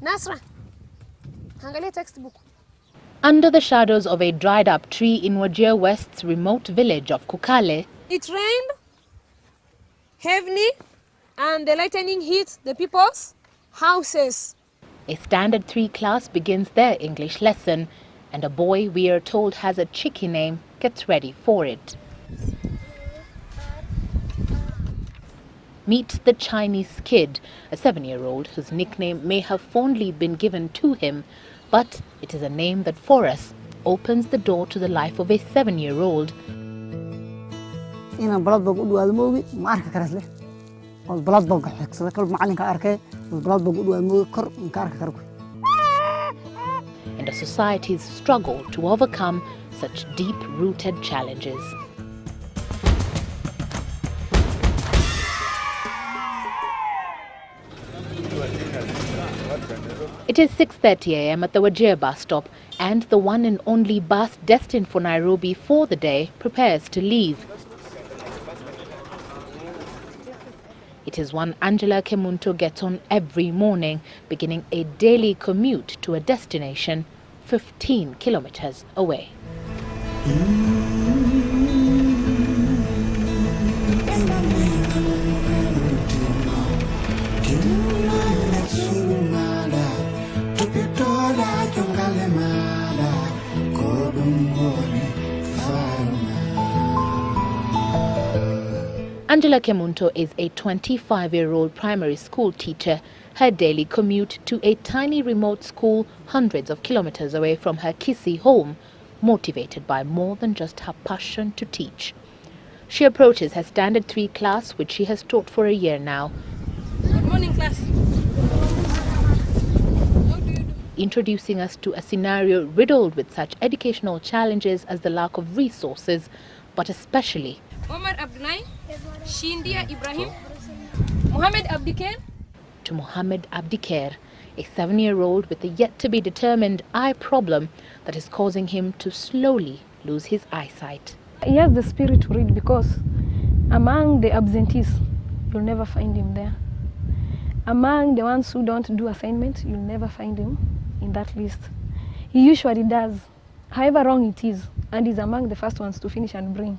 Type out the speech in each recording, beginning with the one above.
Nasra, angalia textbook. Under the shadows of a dried-up tree in Wajir West's remote village of Kukale, it rained heavily and the lightning hit the people's houses. a Standard 3 class begins their English lesson, and a boy we are told has a cheeky name gets ready for it. Meet the Chinese kid, a 7-year-old whose nickname may have fondly been given to him, but it is a name that for us opens the door to the life of a 7-year-old. And a society's struggle to overcome such deep-rooted challenges. It is 6:30 a.m. at the Wajir bus stop, and the one and only bus destined for Nairobi for the day prepares to leave. It is one Angela Kemunto gets on every morning, beginning a daily commute to a destination 15 kilometers away. Angela Kemunto is a 25-year-old primary school teacher. Her daily commute to a tiny remote school hundreds of kilometers away from her Kisii home, motivated by more than just her passion to teach. She approaches her Standard 3 class, which she has taught for a year now. Good morning, class. Introducing us to a scenario riddled with such educational challenges as the lack of resources, but especially Omar Abdunai, Shindia Ibrahim, Mohammed Abdikair. To Mohammed Abdikair, a 7-year-old with a yet-to-be-determined eye problem that is causing him to slowly lose his eyesight. He has the spirit to read because among the absentees, you'll never find him there. Among the ones who don't do assignment, you'll never find him in that list. He usually does, however wrong it is, and is among the first ones to finish and bring.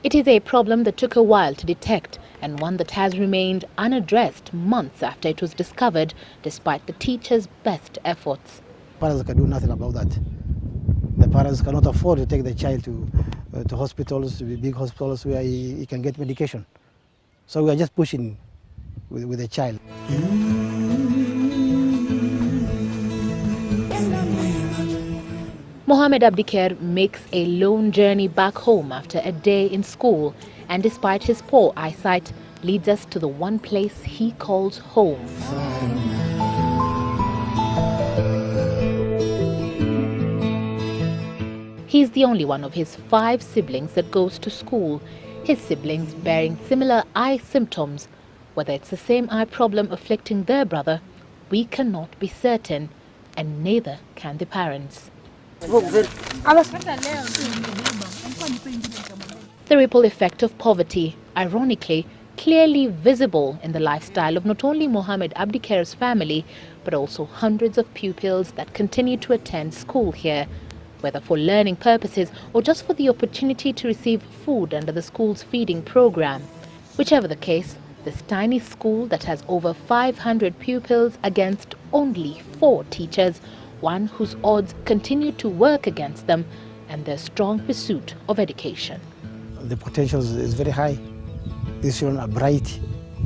It is a problem that took a while to detect, and one that has remained unaddressed months after it was discovered, despite the teacher's best efforts. Parents can do nothing about that. The parents cannot afford to take the child to hospitals, to big hospitals where he can get medication. So we are just pushing with the child. Mohammed Abdikair makes a lone journey back home after a day in school, and despite his poor eyesight, leads us to the one place he calls home. He's the only one of his 5 siblings that goes to school, his siblings bearing similar eye symptoms. Whether it's the same eye problem afflicting their brother, we cannot be certain, and neither can the parents. The ripple effect of poverty, ironically, clearly visible in the lifestyle of not only Mohammed Abdikair's family, but also hundreds of pupils that continue to attend school here, whether for learning purposes or just for the opportunity to receive food under the school's feeding program. Whichever the case, this tiny school that has over 500 pupils against only 4 teachers, one whose odds continue to work against them, and their strong pursuit of education. The potential is very high. These children are bright,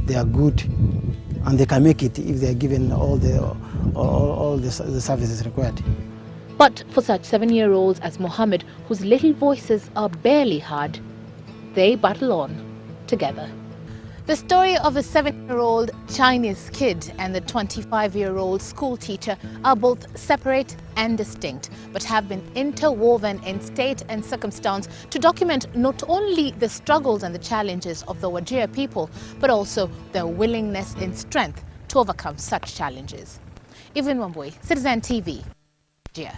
they are good, and they can make it if they are given all the services required. But for such 7-year-olds as Mohammed, whose little voices are barely heard, they battle on together. The story of a 7-year-old Chinese kid and the 25-year-old school teacher are both separate and distinct, but have been interwoven in state and circumstance to document not only the struggles and the challenges of the Wajir people, but also their willingness and strength to overcome such challenges. Evelyn Wambui, Citizen TV, Wajir.